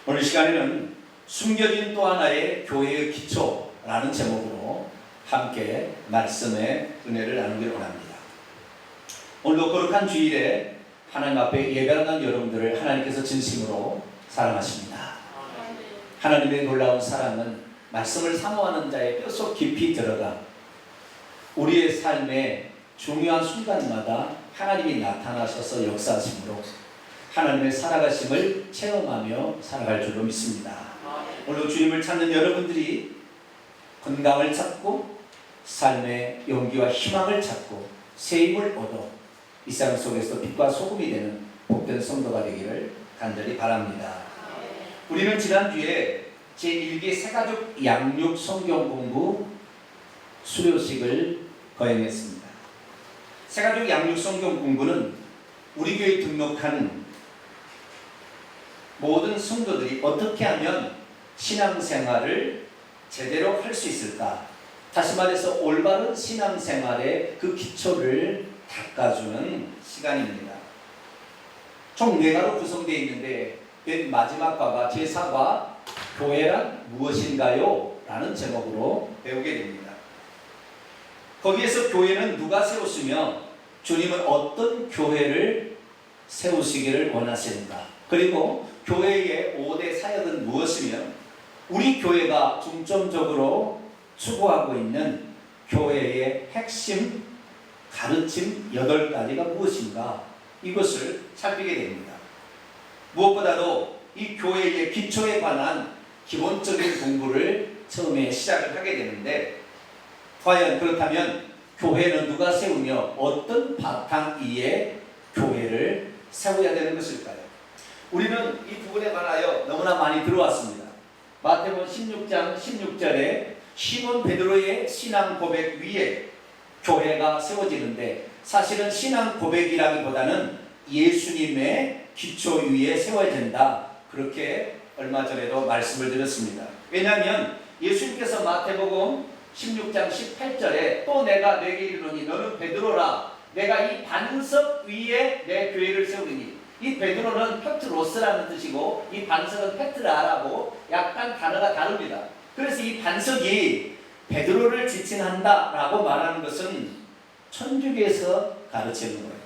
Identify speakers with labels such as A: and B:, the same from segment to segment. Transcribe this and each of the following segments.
A: 오늘 시간에는 숨겨진 또 하나의 교회의 기초라는 제목으로 함께 말씀의 은혜를 나누기를 원합니다. 오늘도 거룩한 주일에 하나님 앞에 예배하는 여러분들을 하나님께서 진심으로 사랑하십니다. 하나님의 놀라운 사랑은 말씀을 사모하는 자의 뼛속 깊이 들어가 우리의 삶의 중요한 순간마다 하나님이 나타나셔서 역사하심으로 하나님의 살아가심을 체험하며 살아갈 줄로 믿습니다. 오늘 주님을 찾는 여러분들이 건강을 찾고 삶의 용기와 희망을 찾고 새 힘을 얻어 이 세상 속에서 빛과 소금이 되는 복된 성도가 되기를 간절히 바랍니다. 우리는 지난주에 제1기 새가족 양육 성경 공부 수료식을 거행했습니다. 새가족 양육 성경 공부는 우리 교회에 등록한 모든 성도들이 어떻게 하면 신앙생활을 제대로 할 수 있을까? 다시 말해서 올바른 신앙생활의 그 기초를 닦아주는 시간입니다. 총 4가로 구성되어 있는데 맨 마지막 과가 제4과 교회란 무엇인가요? 라는 제목으로 배우게 됩니다. 거기에서 교회는 누가 세웠으며 주님은 어떤 교회를 세우시기를 원하시는가? 그리고 교회의 5대 사역은 무엇이며 우리 교회가 중점적으로 추구하고 있는 교회의 핵심 가르침 8가지가 무엇인가? 이것을 살피게 됩니다. 무엇보다도 이 교회의 기초에 관한 기본적인 공부를 처음에 시작을 하게 되는데 과연 그렇다면 교회는 누가 세우며 어떤 바탕 위에 교회를 세워야 되는 것일까요? 우리는 이 부분에 관하여 너무나 많이 들어왔습니다. 마태복음 16장 16절에 시몬 베드로의 신앙 고백 위에 교회가 세워지는데 사실은 신앙 고백이라기보다는 예수님의 기초 위에 세워야 된다. 그렇게 얼마 전에도 말씀을 드렸습니다. 왜냐하면 예수님께서 마태복음 16장 18절에 또 내가 네게 이르노니 너는 베드로라 내가 이 반석 위에 내 교회를 세우리니 이 베드로는 페트로스라는 뜻이고 이 반석은 페트라라고 약간 단어가 다릅니다. 그래서 이 반석이 베드로를 지칭한다라고 말하는 것은 천주교에서 가르치는 거예요.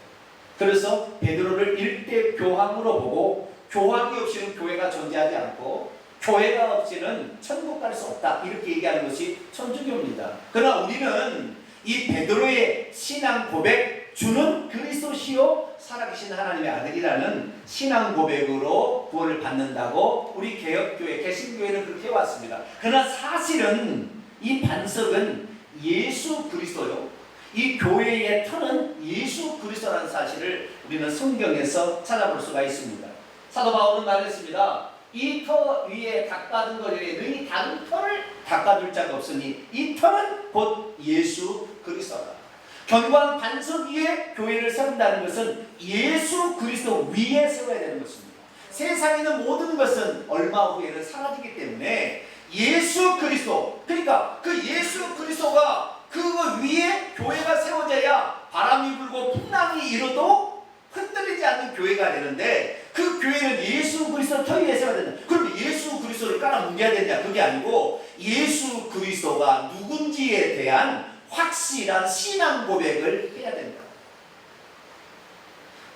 A: 그래서 베드로를 일대 교황으로 보고 교황이 없이는 교회가 존재하지 않고 교회가 없이는 천국 갈 수 없다 이렇게 얘기하는 것이 천주교입니다. 그러나 우리는 이 베드로의 신앙 고백 주는 그리스도시요 살아계신 하나님의 아들이라는 신앙 고백으로 구원을 받는다고 우리 개혁교회 개신교회는 그렇게 해왔습니다. 그러나 사실은 이 반석은 예수 그리스도요 이 교회의 터는 예수 그리스도라는 사실을 우리는 성경에서 찾아볼 수가 있습니다. 사도 바울은 말했습니다. 이 터 위에 닦아둔 거리에 너희 다른 터를 닦아둘 자가 없으니 이 터는 곧 예수 그리스도다. 견고한 반석 위에 교회를 세운다는 것은 예수 그리스도 위에 세워야 되는 것입니다. 세상에 있는 모든 것은 얼마 후에는 사라지기 때문에 예수 그리스도 그러니까 그 예수 그리스도가 그거 위에 교회가 세워져야 바람이 불고 풍랑이 일어도 흔들리지 않는 교회가 되는데 그 교회는 예수 그리스도 터 위에 세워야 된다. 그럼 예수 그리스도를 깔아뭉개야 되냐? 그게 아니고 예수 그리스도가 누군지에 대한 확실한 신앙 고백을 해야 된다.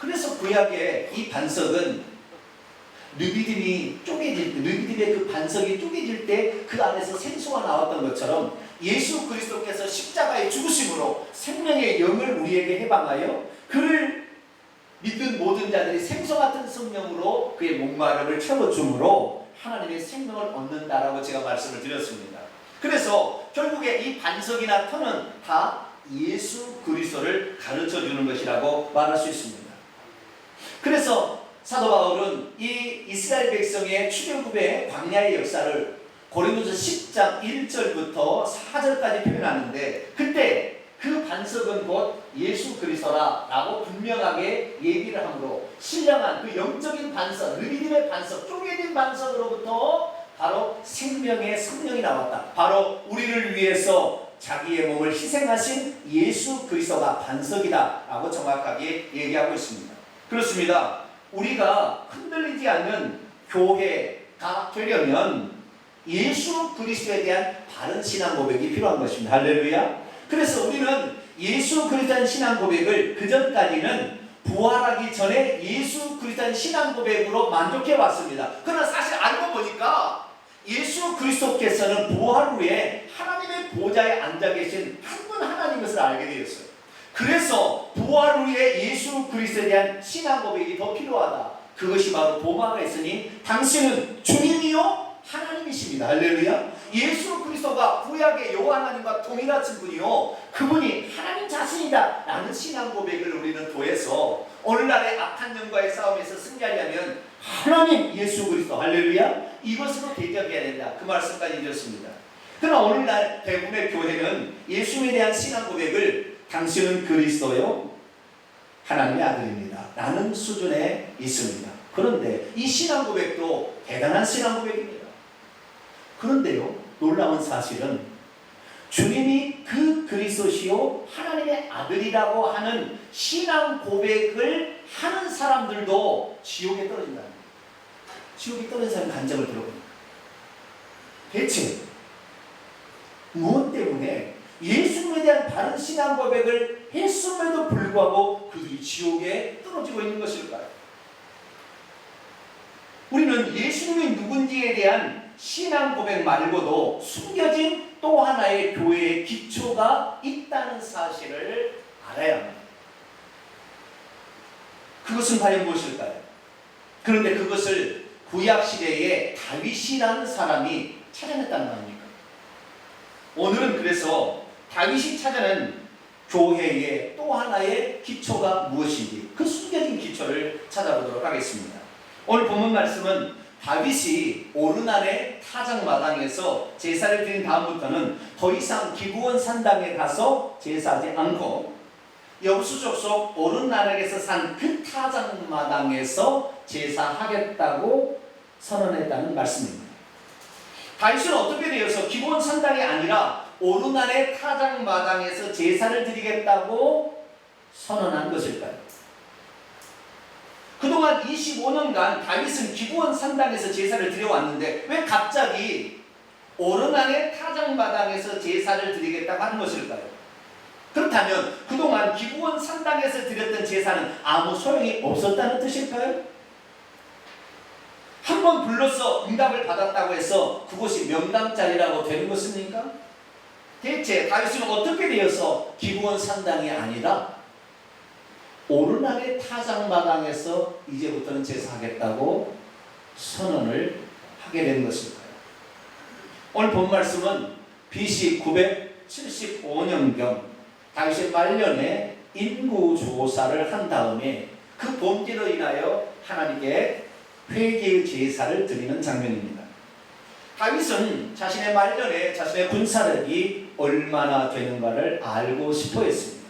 A: 그래서 구약의 이 반석은 르비딤이 쪼개질 때, 르비딤의 그 반석이 쪼개질 때 그 안에서 생수가 나왔던 것처럼 예수 그리스도께서 십자가의 죽으심으로 생명의 영을 우리에게 해방하여 그를 믿는 모든 자들이 생수 같은 성령으로 그의 목마름을 채워줌으로 하나님의 생명을 얻는다라고 제가 말씀을 드렸습니다. 그래서 결국에 이 반석이나 터는 다 예수 그리스도를 가르쳐주는 것이라고 말할 수 있습니다. 그래서 사도 바울은 이 이스라엘 백성의 출애굽의 광야의 역사를 고린도서 10장 1절부터 4절까지 표현하는데 그때 그 반석은 곧 예수 그리스도라 라고 분명하게 얘기를 하므로 신령한 그 영적인 반석, 르비딤의 반석, 쪼개진 반석으로부터 바로 생명의 성령이 나왔다. 바로 우리를 위해서 자기의 몸을 희생하신 예수 그리스도가 반석이다 라고 정확하게 얘기하고 있습니다. 그렇습니다. 우리가 흔들리지 않는 교회, 고백가 되려면 예수 그리스도에 대한 바른 신앙 고백이 필요한 것입니다. 할렐루야. 그래서 우리는 예수 그리스도의 신앙 고백을 그전까지는 부활하기 전에 예수 그리스도의 신앙 고백으로 만족해 왔습니다. 그러나 사실 알고 보니까 예수 그리스도께서는 부활 후에 하나님의 보좌에 앉아 계신 한 분 하나님인 것을 알게 되었어요. 그래서 부활 후에 예수 그리스도에 대한 신앙 고백이 더 필요하다. 그것이 바로 도마가 있으니 당신은 주님이요 하나님이십니다. 할렐루야. 예수 그리스도가 구약의 여호와 하나님과 동일하신 분이요 그분이 하나님 자신이다 라는 신앙 고백을 우리는 더해서 오늘날의 악한 영과의 싸움에서 승리하려면 하나님 예수 그리스도 할렐루야 이것으로 대적해야 된다. 그 말씀까지 드렸습니다. 그러나 오늘날 대부분의 교회는 예수에 대한 신앙 고백을 당신은 그리스도요 하나님의 아들입니다 라는 수준에 있습니다. 그런데 이 신앙 고백도 대단한 신앙 고백입니다. 그런데요 놀라운 사실은 주님이 그 그리스도시요 하나님의 아들이라고 하는 신앙 고백을 하는 사람들도 지옥에 떨어진다는 거예요. 지옥에 떨어진 사람 간증을 들어보니까 대체 무엇 때문에 예수님에 대한 바른 신앙 고백을 했음에도 불구하고 그들이 지옥에 떨어지고 있는 것일까요? 우리는 예수님이 누군지에 대한 신앙 고백 말고도 숨겨진 또 하나의 교회의 기초가 있다는 사실을 알아야 합니다. 그것은 과연 무엇일까요? 그런데 그것을 구약시대에 다윗이라는 사람이 찾아냈다는 말입니까? 오늘은 그래서 다윗이 찾아낸 교회의 또 하나의 기초가 무엇인지 그 숨겨진 기초를 찾아보도록 하겠습니다. 오늘 본문 말씀은 다윗이 오르난의 타작마당에서 제사를 드린 다음부터는 더 이상 기브온 산당에 가서 제사하지 않고 여부수족속 오르난에서 산 그 타작마당에서 제사하겠다고 선언했다는 말씀입니다. 다윗은 어떻게 되어서 기브온 산당이 아니라 오르난의 타작마당에서 제사를 드리겠다고 선언한 것일까요? 그동안 25년간 다윗은 기브온 산당에서 제사를 드려왔는데 왜 갑자기 오르난의 타작마당에서 제사를 드리겠다고 하는 것일까요? 그렇다면 그동안 기브온 산당에서 드렸던 제사는 아무 소용이 없었다는 뜻일까요? 한번 불러서 응답을 받았다고 해서 그곳이 명당자리라고 되는 것입니까? 대체 다윗은 어떻게 되어서 기브온 산당이 아니라 오르난의 타작마당에서 이제부터는 제사하겠다고 선언을 하게 된 것일까요? 오늘 본 말씀은 BC 975년경 다윗의 말년에 인구조사를 한 다음에 그 범죄로 인하여 하나님께 회개의 제사를 드리는 장면입니다. 다윗은 자신의 말년에 자신의 군사력이 얼마나 되는가를 알고 싶어 했습니다.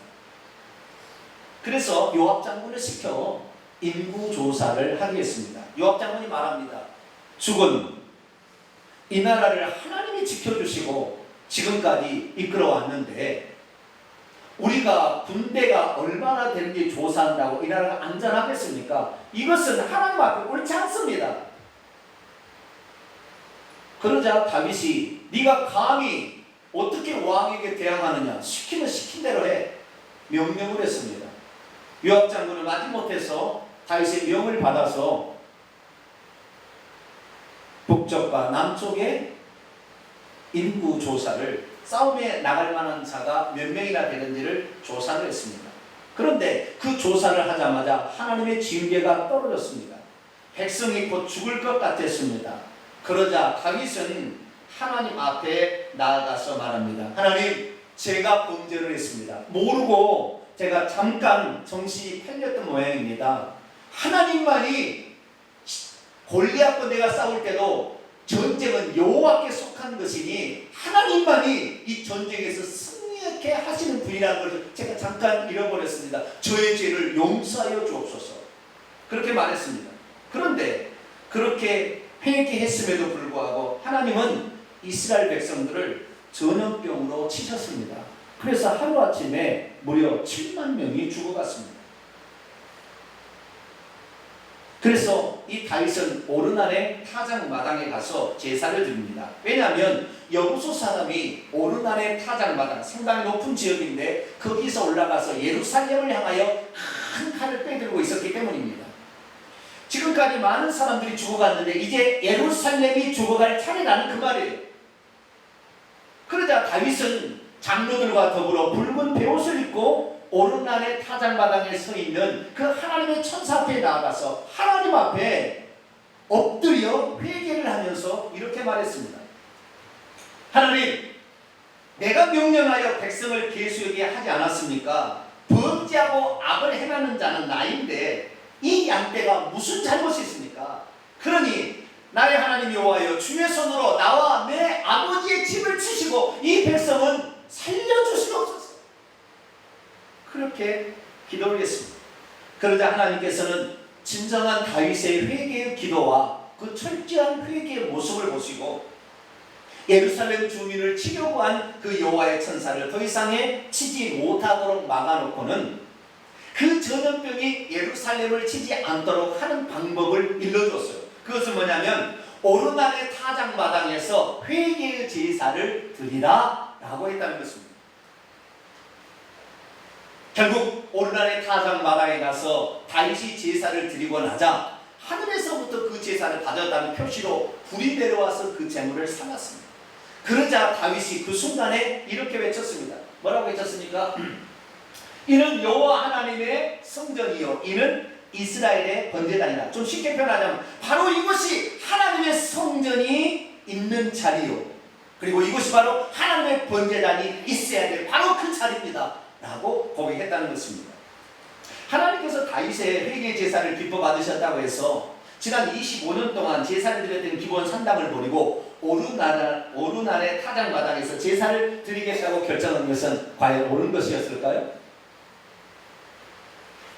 A: 그래서 요압 장군을 시켜 인구조사를 하게 했습니다. 요압 장군이 말합니다. 죽은 이 나라를 하나님이 지켜주시고 지금까지 이끌어왔는데 우리가 군대가 얼마나 되는지 조사한다고 이 나라가 안전하겠습니까? 이것은 하나님 앞에 옳지 않습니다. 그러자 다윗이 네가 감히 어떻게 왕에게 대항하느냐 시키면 시킨 대로 해 명령을 했습니다. 요압 장군은 마지못해서 다윗의 명을 받아서 북쪽과 남쪽의 인구 조사를 싸움에 나갈 만한 자가 몇 명이나 되는지를 조사를 했습니다. 그런데 그 조사를 하자마자 하나님의 징계가 떨어졌습니다. 백성이 곧 죽을 것 같았습니다. 그러자 다윗은 하나님 앞에 나아가서 말합니다. 하나님, 제가 범죄를 했습니다. 모르고 제가 잠깐 정신이 팔렸던 모양입니다. 하나님만이 골리앗과 내가 싸울 때도 전쟁은 여호와께 속한 것이니 하나님만이 이 전쟁에서 승리하게 하시는 분이라는 것을 제가 잠깐 잃어버렸습니다. 저의 죄를 용서하여 주옵소서. 그렇게 말했습니다. 그런데 그렇게 회개했음에도 불구하고 하나님은 이스라엘 백성들을 전염병으로 치셨습니다. 그래서 하루아침에 무려 7만 명이 죽어갔습니다. 그래서 이 다윗은 오르날의 타작마당에 가서 제사를 드립니다. 왜냐하면 여부수 사람이 오르날의 타작마당, 상당히 높은 지역인데 거기서 올라가서 예루살렘을 향하여 큰 칼을 빼들고 있었기 때문입니다. 지금까지 많은 사람들이 죽어갔는데 이제 예루살렘이 죽어갈 차례라는 그 말이에요. 그러자 다윗은 장로들과 더불어 붉은 베옷을 입고 오르날의 타작마당에 서 있는 그 하나님의 천사 앞에 나아가서 하나님 앞에 엎드려 회개를 하면서 이렇게 말했습니다. 하나님, 내가 명령하여 백성을 계수하게 하지 않았습니까? 범죄하고 악을 행하는 자는 나인데 이 양떼가 무슨 잘못이 있습니까? 그러니 나의 하나님 여호와여, 주의 손으로 나와 내 아버지의 집을 치시고 이 백성은 살려주시옵소서. 그렇게 기도를 했습니다. 그러자 하나님께서는 진정한 다윗의 회개의 기도와 그 철저한 회개의 모습을 보시고 예루살렘 주민을 치려고 한 그 여호와의 천사를 더 이상에 치지 못하도록 막아놓고는 그 전염병이 예루살렘을 치지 않도록 하는 방법을 일러줬어요. 그것은 뭐냐면 오르날의 타작마당에서 회개의 제사를 드리라 라고 했다는 것입니다. 결국 오르날의 타작마당에 가서 다윗이 제사를 드리고 나자 하늘에서부터 그 제사를 받았다는 표시로 불이 내려와서 그 제물을 삼았습니다. 그러자 다윗이 그 순간에 이렇게 외쳤습니다. 뭐라고 외쳤습니까? 이는 여호와 하나님의 성전이요 이는 이스라엘의 번제단이다. 좀 쉽게 표현하자면 바로 이것이 하나님의 성전이 있는 자리요, 그리고 이것이 바로 하나님의 번제단이 있어야 될 바로 그 자리입니다 라고 고백했다는 것입니다. 하나님께서 다윗의 회개 제사를 기뻐 받으셨다고 해서 지난 25년 동안 제사를 드렸던 기본 산당을 버리고 오르날의 타작마당에서 제사를 드리겠다고 결정한 것은 과연 옳은 것이었을까요?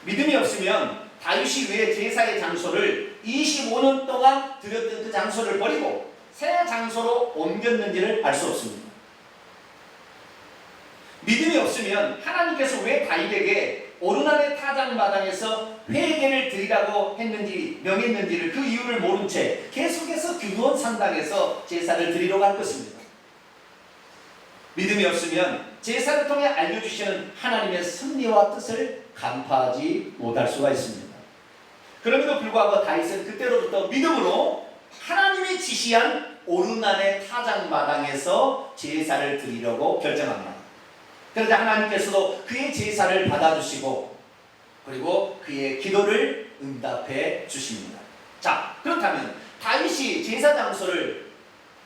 A: 믿음이 없으면 다윗이 왜 제사의 장소를 25년 동안 드렸던 그 장소를 버리고 새 장소로 옮겼는지를 알 수 없습니다. 믿음이 없으면 하나님께서 왜 다윗에게 오르날의 타작마당에서 회개를 드리라고 했는지 명했는지를 그 이유를 모른 채 계속해서 기브온 산당에서 제사를 드리려고 할 것입니다. 믿음이 없으면 제사를 통해 알려주시는 하나님의 섭리와 뜻을 간파하지 못할 수가 있습니다. 그럼에도 불구하고 다윗은 그때로부터 믿음으로 하나님이 지시한 오르날의 타작마당에서 제사를 드리려고 결정합니다. 그러자 하나님께서도 그의 제사를 받아주시고 그리고 그의 기도를 응답해 주십니다. 자, 그렇다면 다윗이 제사 장소를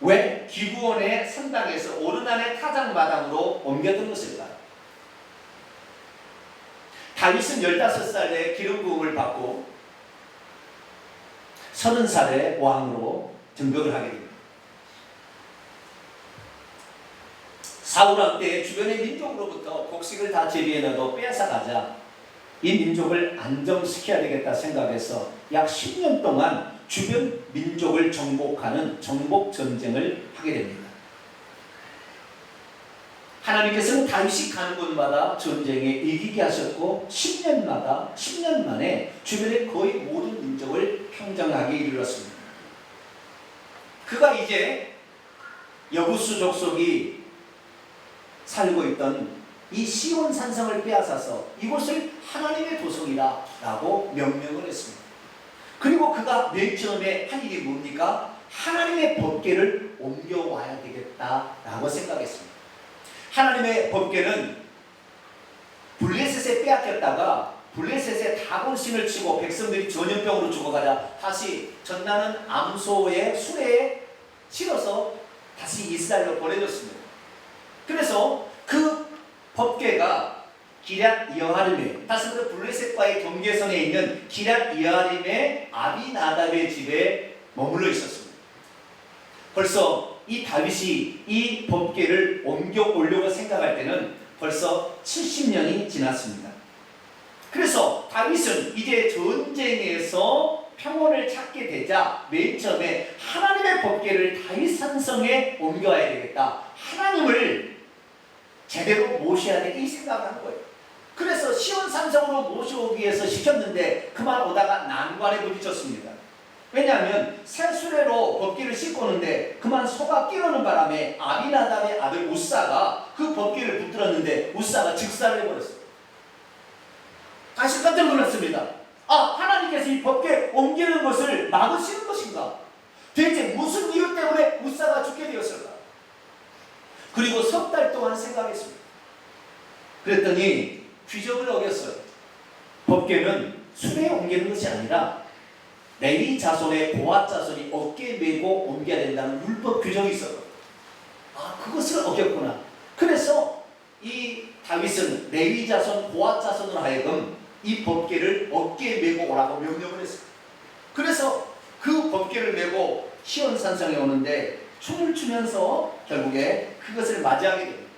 A: 왜 기브온의 성당에서 오르날의 타작마당으로 옮겼던 것일까요? 다윗은 15살에 기름 부음을 받고 30살에 왕으로 등극을 하게 됩니다. 사울왕 때 주변의 민족으로부터 곡식을 다 제비에 넣어 빼앗아가자 이 민족을 안정시켜야 되겠다 생각해서 약 10년 동안 주변 민족을 정복하는 정복전쟁을 하게 됩니다. 하나님께서는 다윗이 가는 곳마다 전쟁에 이기게 하셨고 10년 만에 주변의 거의 모든 민족을 평정하게 이르렀습니다. 그가 이제 여부수 족속이 살고 있던 이 시온 산성을 빼앗아서 이곳을 하나님의 도성이다 라고 명명을 했습니다. 그리고 그가 맨 처음에 한 일이 뭡니까? 하나님의 법궤를 옮겨와야 되겠다 라고 생각했습니다. 하나님의 법궤는 블레셋에 빼앗겼다가 블레셋에 다곤신을 치고 백성들이 전염병으로 죽어가자 다시 전나는 암소의 수레에 실어서 다시 이스라엘로 보내줬습니다. 그래서 그 법궤가 기럇 여하림에, 다시 말해 블레셋과의 경계선에 있는 기럇 여하림의 아비나답의 집에 머물러 있었습니다. 벌써 이 다윗이 이 법궤를 옮겨 오려고 생각할 때는 벌써 70년이 지났습니다. 그래서 다윗은 이제 전쟁에서 평온을 찾게 되자 맨 처음에 하나님의 법궤를 다윗 산성에 옮겨야 되겠다, 하나님을 제대로 모셔야 되겠다 이 생각을 한 거예요. 그래서 시온산성으로 모셔오기 위해서 시켰는데 그만 오다가 난관에 부딪혔습니다. 왜냐하면 새 수레로 법궤를 싣고 오는데 그만 소가 끼어오는 바람에 아비나답의 아들 우사가 그 법궤를 붙들었는데 우사가 즉사를 해버렸어요. 다시 깜짝 놀랐습니다. 하나님께서 이 법궤 옮기는 것을 막으시는 것인가? 대체 무슨 이유 때문에 우사가 죽게 되었을까? 그리고 석 달 동안 생각했습니다. 그랬더니 규정을 어겼어요. 법궤는 수레에 옮기는 것이 아니라 레위 자손의 보아 자손이 어깨에 메고 옮겨야 된다는 율법 규정이 있어요. 그것을 어겼구나. 그래서 이 다윗은 레위 자손 보아 자손으로 하여금 이 법궤를 어깨에 메고 오라고 명령을 했어요. 그래서 그 법궤를 메고 시온산성에 오는데 춤을 추면서 결국에 그것을 맞이하게 됩니다.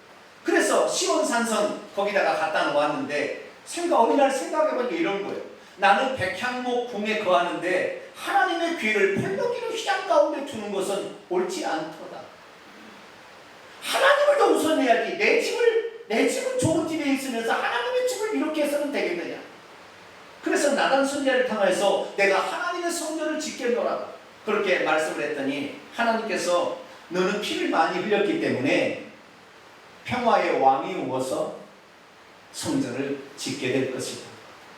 A: 그래서 시온산성 거기다가 갖다 놓았는데 어느 날 생각해보니까 이런 거예요. 나는 백향목 궁에 거하는데 하나님의 귀를 펄럭이는 휘장 가운데 두는 것은 옳지 않도다. 하나님을 더 우선해야지. 내 집은 좋은 집에 있으면서 하나님의 집을 이렇게 해서는 되겠느냐. 그래서 나단 선지자를 통해서 내가 하나님의 성전을 짓겠노라 그렇게 말씀을 했더니 하나님께서 너는 피를 많이 흘렸기 때문에 평화의 왕이 오어서 성전을 짓게 될 것이다.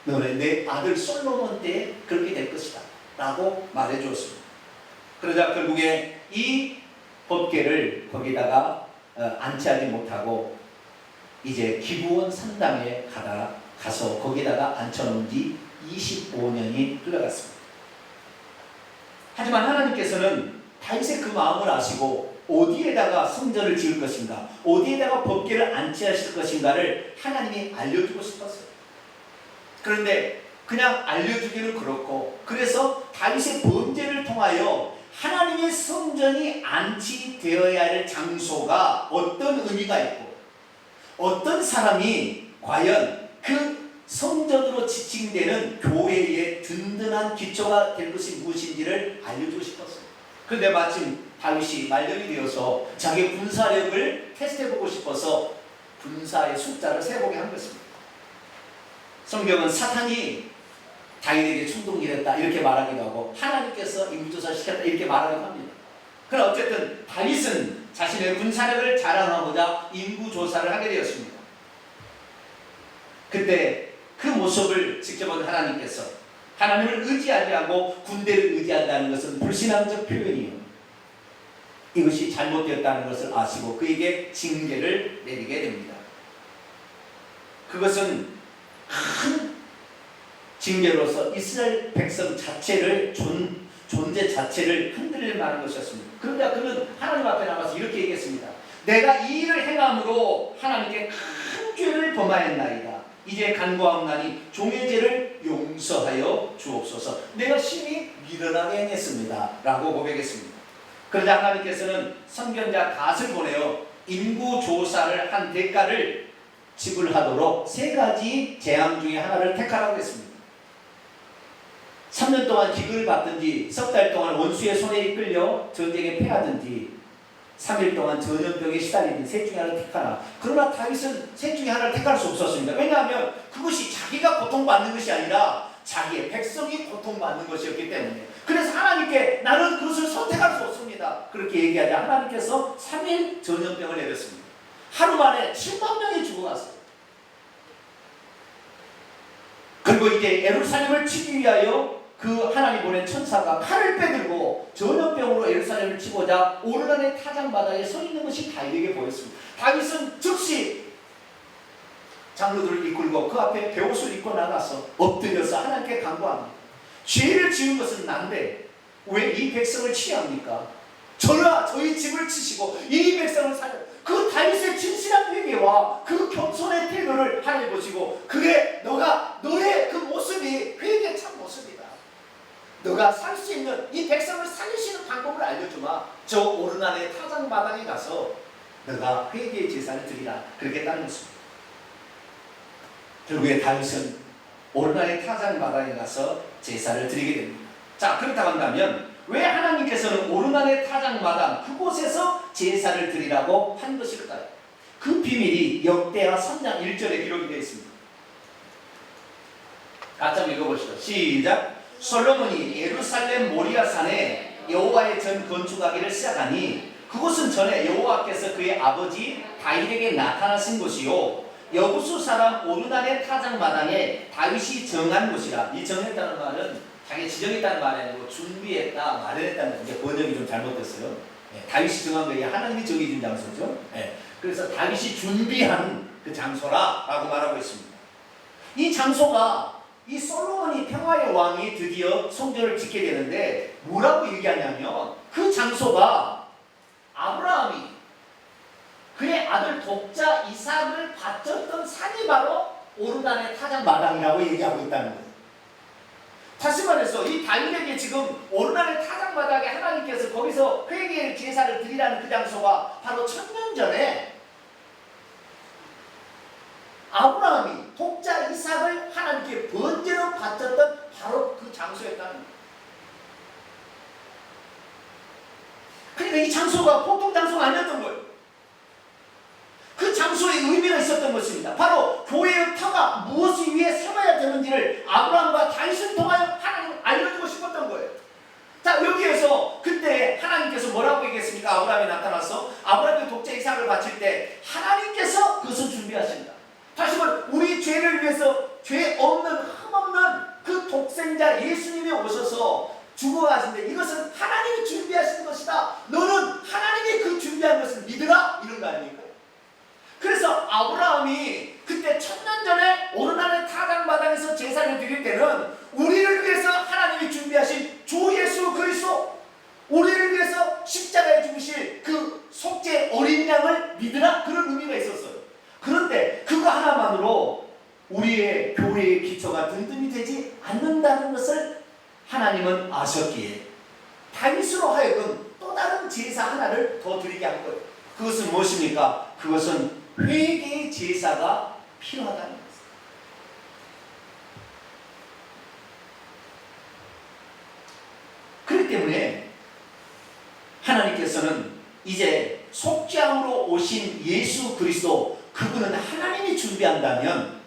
A: 너는 내 아들 솔로몬 때에 그렇게 될 것이다 라고 말해 주었습니다. 그러자 결국에 이 법궤를 거기다가 안치하지 못하고 이제 기브온 산당에 가서 거기다가 앉혀놓은 지 25년이 흘러갔습니다. 하지만 하나님께서는 다윗의 그 마음을 아시고 어디에다가 성전을 지을 것인가, 어디에다가 법궤를 안치하실 것인가를 하나님이 알려주고 싶었어요. 그런데 그냥 알려주기는 그렇고, 그래서 다윗의 범죄를 통하여 하나님의 성전이 안치되어야 할 장소가 어떤 의미가 있고 어떤 사람이 과연 그 성전으로 지칭되는 교회의 든든한 기초가 될 것이 무엇인지를 알려주고 싶었어요. 그런데 마침 다윗이 말년이 되어서 자기 군사력을 테스트해보고 싶어서 군사의 숫자를 세보게 한 것입니다. 성경은 사탄이 다윗에게 충동질했다 이렇게 말하기도 하고 하나님께서 인구조사 시켰다 이렇게 말하기도 합니다. 그러나 어쨌든 다윗은 자신의 군사력을 자랑하고자 인구조사를 하게 되었습니다. 그때 그 모습을 지켜본 하나님께서 하나님을 의지하지 않고 군대를 의지한다는 것은 불신앙적 표현이에요. 이것이 잘못되었다는 것을 아시고 그에게 징계를 내리게 됩니다. 그것은 큰 징계로서 이스라엘 백성 자체를 존재 자체를 흔들릴 만한 것이었습니다. 그러자 그는 하나님 앞에 나가서 이렇게 얘기했습니다. 내가 이 일을 행함으로 하나님께 큰 죄를 범하였나이다. 이제 간구하옵나니 종의 죄를 용서하여 주옵소서. 내가 심히 미련하게 행했습니다 라고 고백했습니다. 그러자 하나님께서는 선견자 갓을 보내어 인구조사를 한 대가를 지불하도록 3가지 재앙 중에 하나를 택하라고 했습니다. 3년 동안 기근을 받든지 석 달 동안 원수의 손에 이끌려 전쟁에 패하든지 3일 동안 전염병에 시달리는 셋 중에 하나를 택하라. 그러나 다윗은 셋 중에 하나를 택할 수 없었습니다. 왜냐하면 그것이 자기가 고통받는 것이 아니라 자기의 백성이 고통받는 것이었기 때문에. 그래서 하나님께 나는 그것을 선택할 수 없습니다 그렇게 얘기하자 하나님께서 3일 전염병을 내렸습니다. 하루 만에 7만 명이 죽어갔어요. 그리고 이제 예루살렘을 치기 위하여 그 하나님 보낸 천사가 칼을 빼들고 전염병으로 예루살렘을 치고자 오르간의 타작마당에 서 있는 것이 다윗에게 보였습니다. 다윗은 즉시 장로들을 이끌고 그 앞에 베옷을 입고 나가서 엎드려서 하나님께 간구합니다. 죄를 지은 것은 난데 왜 이 백성을 치합니까? 저희 집을 치시고 이 백성을 살려. 그 다윗의 진실한 회개와 그 겸손의 태도를 하나님 보시고 그게 너의 그 모습이 회개의 참 모습이다. 너가 살 수 있는 이 백성을 살리시는 방법을 알려주마. 저 오르난의 타작마당에 가서 너가 회개의 제사를 드리라. 그렇게 따른 것입니다. 결국에 다윗은 오르난의 타작마당에 가서 제사를 드리게 됩니다. 자, 그렇다고 한다면 왜 하나님께서는 오르난의 타작마당 그곳에서 제사를 드리라고 한 것일까요? 그 비밀이 역대하 3장 1절에 기록이 되어 있습니다. 같이 한번 읽어보시죠. 시작. 솔로몬이 예루살렘 모리아산에 여호와의 전 건축하기를 시작하니 그곳은 전에 여호와께서 그의 아버지 다윗에게 나타나신 곳이요 여부수 사람 오르난의 타작마당에 다윗이 정한 곳이라. 이 정했다는 말은 자기 지정했다는 말이 아니고 준비했다, 마련했다는 이제 번역이 좀 잘못됐어요. 다윗이 정한 거에 하나님이 정해준 장소죠. 그래서 다윗이 준비한 그 장소라라고 말하고 있습니다. 이 장소가 이 솔로몬이 평화의 왕이 드디어 성전을 짓게 되는데 뭐라고 얘기하냐면 그 장소가 아브라함이 그의 아들 독자 이삭을 바쳤던 산이 바로 오르난의 타작마당이라고 얘기하고 있다는 거예요. 다시 말해서 이 다윗에게 지금 오르난의 타작마당에 하나님께서 거기서 회개의 제사를 드리라는 그 장소가 바로 1000년 전에 아브라함이 독자 이삭을 하나님께 번제로 바쳤던 바로 그 장소였다는 거예요. 그러니까 이 장소가 보통 장소가 아니었던 거예요. 그 장소에 의미가 있었던 것입니다. 바로 교회의 터가 무엇을 위해 세워야 되는지를 아브라함과 다윗을 통하여 하나님을 알려주고 싶었던 거예요. 자, 여기에서 그때 하나님께서 뭐라고 얘기했습니까? 아브라함이 나타나서 아브라함이 독자 이삭을 바칠 때 하나님께서 그것을 준비하신다. 다시 말해 우리 죄를 위해서 죄 없는 흠 없는 그 독생자 예수님이 오셔서 죽어가신데 이것은 하나님이 준비하신 것이다. 너는 하나님이 그 준비한 것을 믿으라 이런 거 아닙니까? 그래서 아브라함이 그때 1000년 전에 오르난의 타작마당에서 제사를 드릴 때는 우리를 위해서 하나님이 준비하신 주 예수 그리스도, 우리를 위해서 십자가에 죽으실 그 속죄 어린 양을 믿으라 그런 의미가 있었어요. 그런데 그거 하나만으로 우리의 교회의 기초가 든든히 되지 않는다는 것을 하나님은 아셨기에 다윗으로 하여금 또 다른 제사 하나를 더 드리게 한 거예요. 그것은 무엇입니까? 그것은 회개의 제사가 필요하다는 것입니다. 그렇기 때문에 하나님께서는 이제 속죄함으로 오신 예수 그리스도, 그분은 하나님이 준비한다면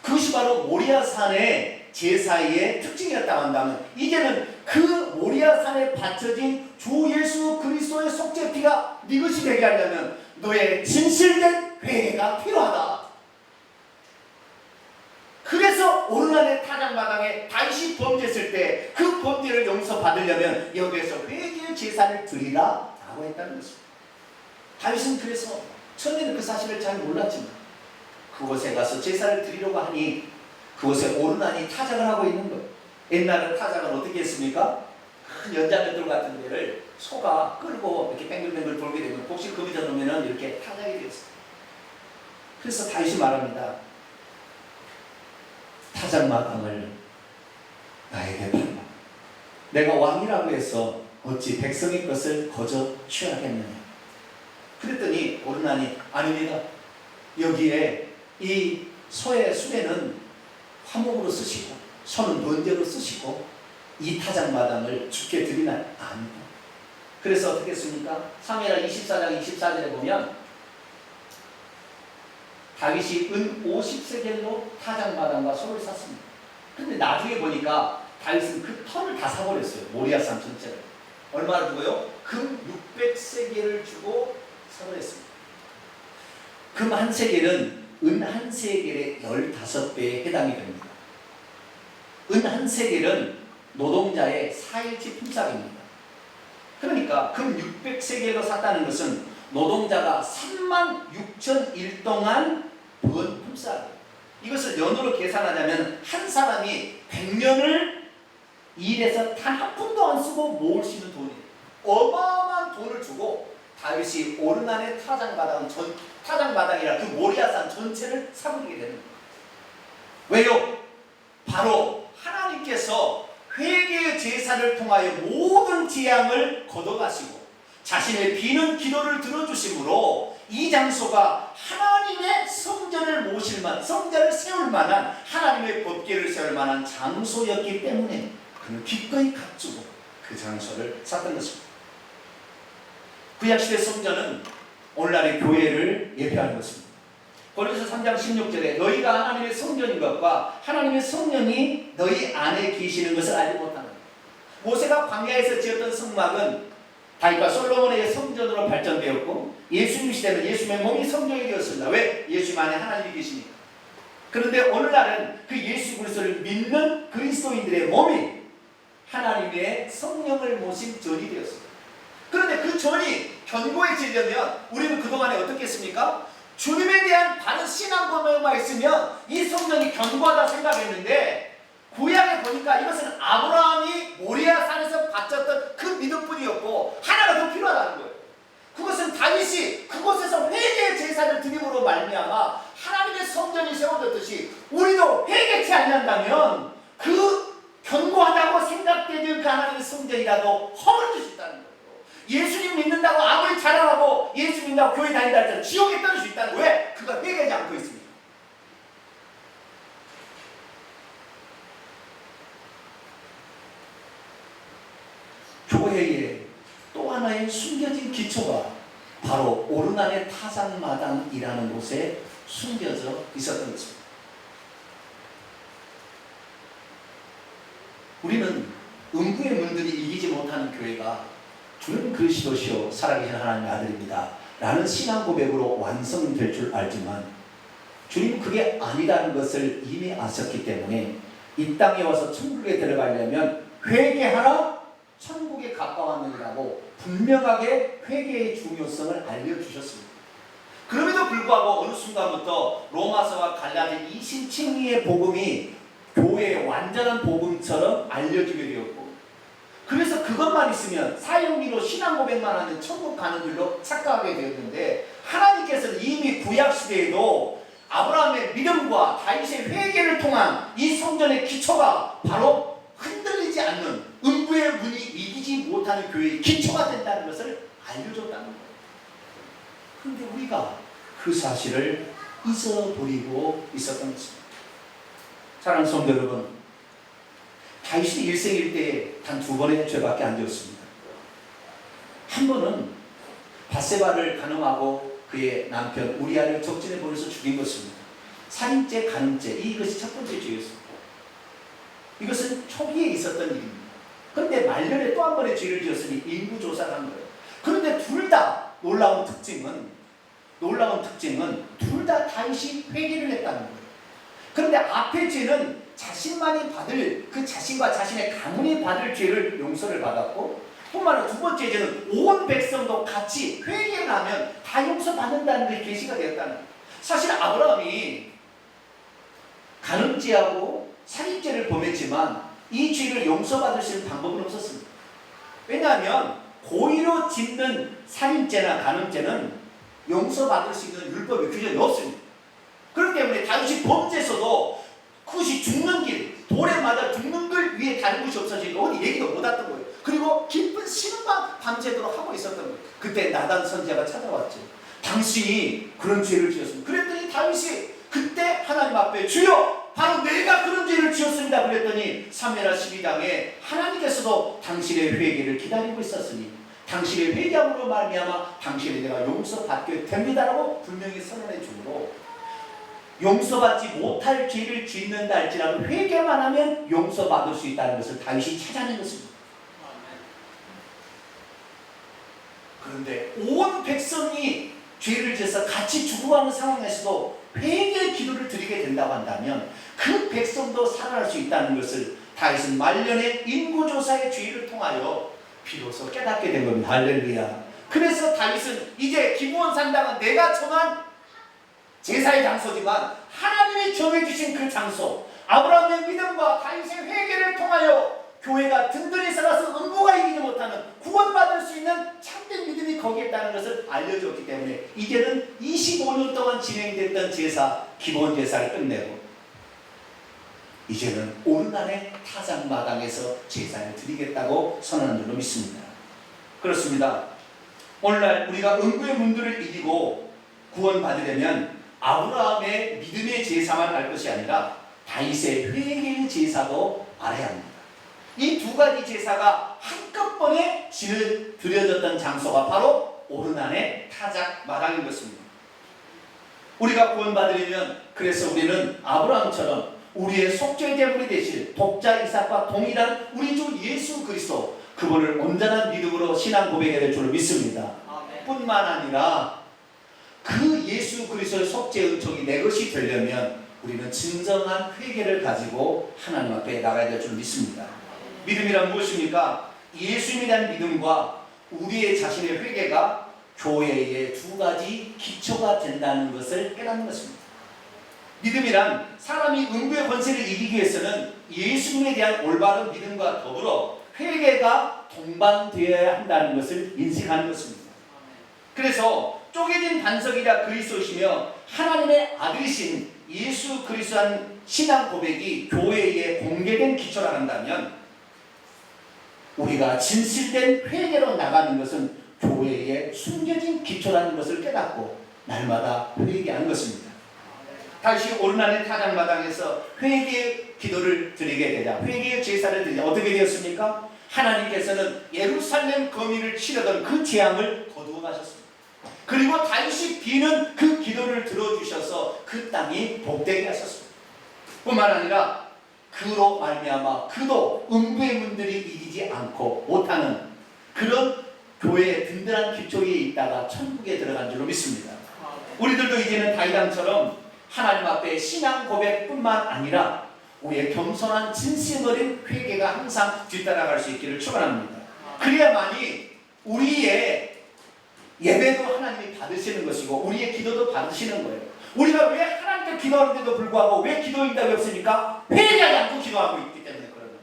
A: 그것이 바로 모리아산의 제사의 특징이었다고 한다면 이제는 그 모리아산에 바쳐진 주 예수 그리스도의 속죄 피가 네 것이 되게 하려면 너의 진실된 회개가 필요하다. 그래서 오르난의 타작마당에 다윗이 범죄했을 때 그 범죄를 용서받으려면 여기에서 회개의 제사를 드리라 라고 했다는 것입니다. 다윗은 그래서 처음에는 그 사실을 잘 몰랐지만 그곳에 가서 제사를 드리려고 하니 그곳에 오르난이 타작을 하고 있는 거예요. 옛날은 타작은 어떻게 했습니까? 큰 연자맷돌 같은 데를 소가 끌고 이렇게 뱅글뱅글 돌게 되면 복실 거기다 놓으면 이렇게 타작이 되었어요. 그래서 다윗이 말합니다. 타작마당을 나에게 팔라. 내가 왕이라고 해서 어찌 백성의 것을 거저 취하겠느냐. 그랬더니 오르난이 아닙니다. 여기에 이 소의 수레는 화목으로 쓰시고 소는 번제로 쓰시고 이 타작마당을 주께 드리나 아닙니다. 그래서 어떻게 했습니까? 사무엘하 24장 24절에 보면 다윗이 은 50세겔로 타작마당과 소를 샀습니다. 근데 나중에 보니까 다윗은 그 턴을 다 사버렸어요. 모리아산 전체를. 얼마나 주고요? 금 600세겔을 주고 사버렸습니다. 금 한 세겔은 은 한 세겔의 15배에 해당이 됩니다. 은 한 세겔은 노동자의 4일치 품삯입니다. 그러니까 금 600세겔로 샀다는 것은 노동자가 36,000일 동안 번 품삯이에요. 이것을 연으로 계산하자면 한 사람이 100년을 일해서 단 한 푼도 안 쓰고 모을 수 있는 돈이에요. 어마어마한 돈을 주고 다윗이 오르난의 타작마당이라 그 모리아산 전체를 사버리게 되는 거예요. 왜요? 바로 하나님께서 회개의 제사를 통하여 모든 재앙을 걷어가시고 자신의 비는 기도를 들어주심으로 이 장소가 하나님의 성전을 모실 만한, 성전을 세울 만한, 하나님의 법궤를 세울 만한 장소였기 때문에 그는 기꺼이 값주고 그 장소를 샀던 것입니다. 구약시대 성전은 오늘날의 교회를 예표하는 것입니다. 고린도서 3장 16절에 너희가 하나님의 성전인 것과 하나님의 성령이 너희 안에 계시는 것을 알지 못하는 것. 모세가 광야에서 지었던 성막은 다윗과 솔로몬의 성전으로 발전되었고 예수님 시대는 예수님의 몸이 성전이 되었습니다. 왜? 예수님 안에 하나님이 계시니까. 그런데 오늘날은 그 예수 그리스도를 믿는 그리스도인들의 몸이 하나님의 성령을 모신 전이 되었습니다. 그런데 그 전이 견고해지려면 우리는 그동안에 어떻게 했습니까? 주님에 대한 바른 신앙 고백만 있으면 이 성전이 견고하다 생각했는데 구약에 보니까 이것은 아브라함이 모리아 산에서 바쳤던 그 믿음뿐이었고 하나가 더 필요하다는 거예요. 그것은 다윗이 그곳에서 회개의 제사를 드림으로 말미암아 하나님의 성전이 세워졌듯이 우리도 회개치 않는다면 그 견고하다고 생각되는 그 하나님의 성전이라도 허물어질 수 있다는 거예요. 예수님 믿는다고 아무리 자랑하고 예수 믿는다고 교회 다닌다 할지라도 지옥에 떨어질 수 있다는 거예요. 왜? 그가 회개하지 않고 있습니다. 교회에 또 하나의 숨겨진 기초가 바로 오르난의 타작마당이라는 곳에 숨겨져 있었던 것입니다. 우리는 음부의 문들이 이기지 못하는 교회가 주는 그리스도시요 살아계신 하나님의 아들입니다 라는 신앙 고백으로 완성될 줄 알지만 주님은 그게 아니라는 것을 이미 아셨기 때문에 이 땅에 와서 천국에 들어가려면 회개하라 천국에 가까웠느니라고 분명하게 회개의 중요성을 알려주셨습니다. 그럼에도 불구하고 어느 순간부터 로마서와 갈라디 이신칭리의 복음이 교회의 완전한 복음처럼 알려지게 되었고 그래서 그것만 있으면 사형리로 신앙 고백만 하면 천국 가는 길로 착각하게 되었는데 하나님께서는 이미 구약시대에도 아브라함의 믿음과 다윗의 회개를 통한 이 성전의 기초가 바로 흔들리지 않는 음부의 문이 이기지 못하는 교회의 기초가 된다는 것을 알려줬다는 거예요. 그런데 우리가 그 사실을 잊어버리고 있었던 것입니다. 사랑하는 성도 여러분, 다윗이 일생일 때에 단 2번의 죄밖에 안 지었습니다. 한 번은 밧세바를 간음하고 그의 남편 우리아를 적진에 보내서 죽인 것입니다. 살인죄, 간음죄, 이것이 첫 번째 죄였습니다. 이것은 초기에 있었던 일입니다. 그런데 말년에 또 한 번의 죄를 지었으니 인구조사를 한 거예요. 그런데 둘 다 놀라운 특징은 둘 다 다윗이 회개를 했다는 거예요. 그런데 앞의 죄는 자신만이 받을 그 자신과 자신의 가문이 받을 죄를 용서를 받았고 뿐만 아니라 두 번째 죄는 온 백성도 같이 회개를 하면 다 용서받는다는 게 계시가 되었다는 거예요. 사실 아브라함이 간음죄하고 살인죄를 범했지만 이 죄를 용서받을 수 있는 방법은 없었습니다. 왜냐하면 고의로 짓는 살인죄나 간음죄는 용서받을 수 있는 율법의 규정이 없습니다. 그렇기 때문에 다윗이 범죄에서도 그것이 죽는 길, 돌에 맞아 죽는 걸 위에 다른 것이 없어지니까 어디 얘기도 못했던 거예요. 그리고 깊은 신음만 밤새도록 하고 있었던 거예요. 그때 나단 선지자가 찾아왔죠. 당신이 그런 죄를 지었습니다. 그랬더니 다윗이 그때 하나님 앞에 주여 바로 내가 그런 죄를 지었습니다 그랬더니 사무엘하 12장에 하나님께서도 당신의 회개를 기다리고 있었으니 당신의 회개함으로 말미암아 당신의 내가 용서받게 됩니다라고 분명히 선언해 주므로 용서받지 못할 죄를 짓는다 할지라도 회개만 하면 용서받을 수 있다는 것을 다윗이 찾아낸 것입니다. 그런데 온 백성이 죄를 지어서 같이 죽어가는 상황에서도 회개의 기도를 드리게 된다고 한다면 그 백성도 살아날 수 있다는 것을 다윗은 말년에 인구조사의 죄를 통하여 비로소 깨닫게 된 겁니다. 할렐루야. 그래서 다윗은 이제 기브온 산당은 내가 정한 제사의 장소지만 하나님이 정해주신 그 장소, 아브라함의 믿음과 다윗의 회개를 통하여 교회가 든든히 살아서 음부가 이기지 못하는 구원받을 수 있는 참된 믿음이 거기에 있다는 것을 알려줬기 때문에 이제는 25년 동안 진행됐던 제사, 기본 제사를 끝내고 이제는 오르난의 타작마당에서 제사를 드리겠다고 선언한 줄로 믿습니다. 그렇습니다. 오늘날 우리가 음부의 문들을 이기고 구원받으려면 아브라함의 믿음의 제사만 알 것이 아니라 다윗의 회개의 제사도 알아야 합니다. 이 두 가지 제사가 한꺼번에 드려졌던 장소가 바로 오르난의 타작마당인 것입니다. 우리가 구원받으려면 그래서 우리는 아브라함처럼 우리의 속죄 제물이 되실 독자 이삭과 동일한 우리 주 예수 그리스도 그분을 온전한 믿음으로 신앙 고백해야 될 줄로 믿습니다. 뿐만 아니라 그 예수 그리스도의 속죄 은총이 내 것이 되려면 우리는 진정한 회개를 가지고 하나님 앞에 나가야 될 줄 믿습니다. 믿음이란 무엇입니까? 예수님에 대한 믿음과 우리의 자신의 회개가 교회의 두 가지 기초가 된다는 것을 깨닫는 것입니다. 믿음이란 사람이 음부의 권세를 이기기 위해서는 예수님에 대한 올바른 믿음과 더불어 회개가 동반되어야 한다는 것을 인식하는 것입니다. 그래서 쪼개진 반석이라 그리스도시며 하나님의 아들이신 예수 그리스도한 신앙 고백이 교회에 공개된 기초라 한다면 우리가 진실된 회개로 나가는 것은 교회의 숨겨진 기초라는 것을 깨닫고 날마다 회개하는 것입니다. 다시 오르나의 타작마당에서 회개의 기도를 드리게 되자, 회개의 제사를 드리자 어떻게 되었습니까? 하나님께서는 예루살렘 거민을 치르던 그 재앙을 거두어 가셨습니다. 그리고 다시 비는 그 기도를 들어주셔서 그 땅이 복되게 하셨습니다. 뿐만 아니라 그로 말미암아 그도 음부의 문들이 이기지 않고 못하는 그런 교회의 든든한 기초에 있다가 천국에 들어간 줄로 믿습니다. 우리들도 이제는 다윗왕처럼 하나님 앞에 신앙 고백뿐만 아니라 우리의 겸손한 진심 어린 회개가 항상 뒤따라갈 수 있기를 축원합니다. 그래야만이 우리의 예배도 하나님이 받으시는 것이고 우리의 기도도 받으시는 거예요. 우리가 왜 하나님께 기도하는데도 불구하고 왜 기도 응답이 없습니까? 회개하지 않고 기도하고 있기 때문에 그러는 거예요.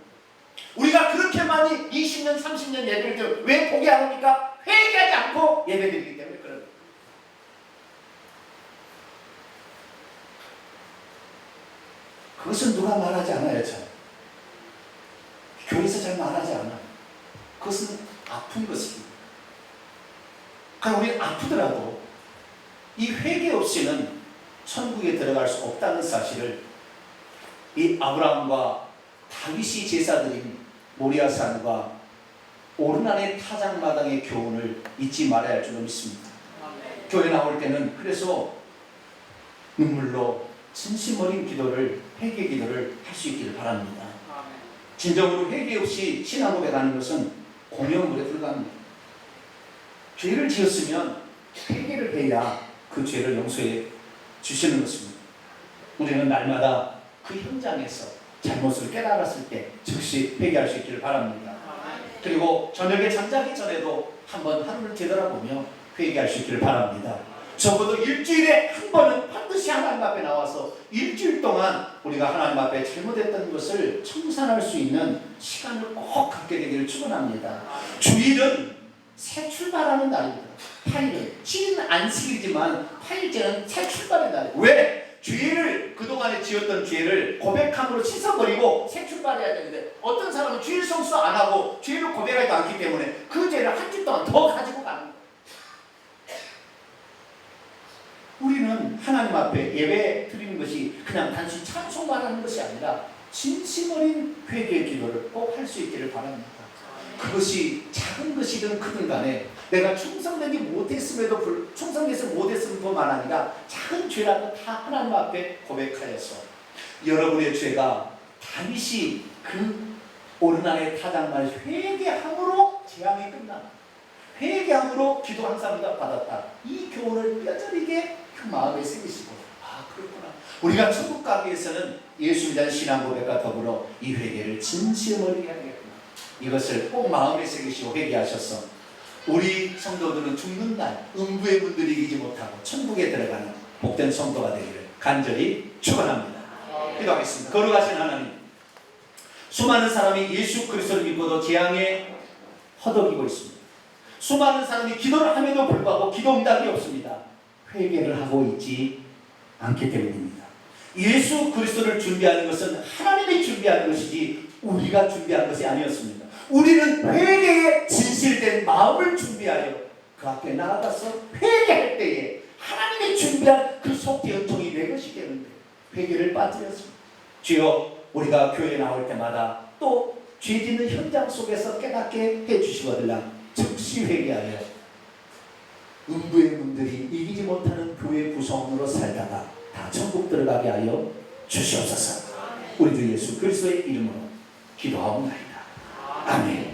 A: 우리가 그렇게 많이 20년 30년 예배를 드려 왜 포기합니까? 회개하지 않고 예배드리기 때문에 그러는 거예요. 그것은 누가 말하지 않아요. 잘 교회에서 잘 말하지 않아요. 그것은 아픈 것입니다. 그러니까 우리 아프더라도 이 회개 없이는 천국에 들어갈 수 없다는 사실을 이 아브라함과 다윗이 제사드린 모리아산과 오르난의 타작마당의 교훈을 잊지 말아야 할 줄로 믿습니다. 교회 나올 때는 그래서 눈물로 진심 어린 기도를 회개 기도를 할 수 있기를 바랍니다. 진정으로 회개 없이 신앙 고백하는 것은 공연물에 불과합니다. 죄를 지었으면 회개를 해야 그 죄를 용서해 주시는 것입니다. 우리는 날마다 그 현장에서 잘못을 깨달았을 때 즉시 회개할 수 있기를 바랍니다. 그리고 저녁에 잠자기 전에도 한번 하루를 되돌아보며 회개할 수 있기를 바랍니다. 적어도 일주일에 한 번은 반드시 하나님 앞에 나와서 일주일 동안 우리가 하나님 앞에 잘못했던 것을 청산할 수 있는 시간을 꼭 갖게 되기를 축원합니다. 주일은 새 출발하는 날입니다. 8일은 7일은 안식일이지만 8일째는 새 출발의 날이에요. 왜? 죄를 그동안에 지었던 죄를 고백함으로 씻어버리고 새 출발해야 되는데 어떤 사람은 주일 성수 안 하고 죄를 고백하지 않기 때문에 그 죄를 한 주 동안 더 가지고 가는 거예요. 우리는 하나님 앞에 예배 드리는 것이 그냥 단순히 찬송만 하는 것이 아니라 진심 어린 회개의 기도를 꼭 할 수 있기를 바랍니다. 그것이 작은 것이든 크든 간에 내가 충성되지 못했음에도 충성해서 못했을 뿐만 아니라 작은 죄라도 다 하나님 앞에 고백하여서 여러분의 죄가 다윗이 그 오르난의 타작만 회개함으로 재앙이 끝나 회개함으로 기도 한 사람보다 받았다. 이 교훈을 뼈저리게 그 마음에 새기시고 그렇구나. 우리가 천국 가기 위해서는 예수님에 대한 신앙 고백과 더불어 이 회개를 진심으로 해야겠구나. 이것을 꼭 마음에 새기시고 회개하셔서 우리 성도들은 죽는 날 음부의 문들이 이기지 못하고 천국에 들어가는 복된 성도가 되기를 간절히 축원합니다. 기도하겠습니다. 거룩하신 하나님, 수많은 사람이 예수 그리스도를 믿고도 재앙에 허덕이고 있습니다. 수많은 사람이 기도를 함에도 불구하고 기도 응답이 없습니다. 회개를 하고 있지 않기 때문입니다. 예수 그리스도를 준비하는 것은 하나님이 준비하는 것이지 우리가 준비한 것이 아니었습니다. 우리는 회개의 진실된 마음을 준비하여 그 앞에 나아가서 회개할 때에 하나님이 준비한 그 속죄 은총이 내 것이 되는데 회개를 빠뜨렸습니다. 주여, 우리가 교회에 나올 때마다 또 죄짓는 현장 속에서 깨닫게 해주시거든요. 즉시 회개하여 음부의 문들이 이기지 못하는 교회 구성원으로 살다가 다 천국 들어가게 하여 주시옵소서. 우리 주 예수 그리스도의 이름으로 기도하옵나이다. 아멘.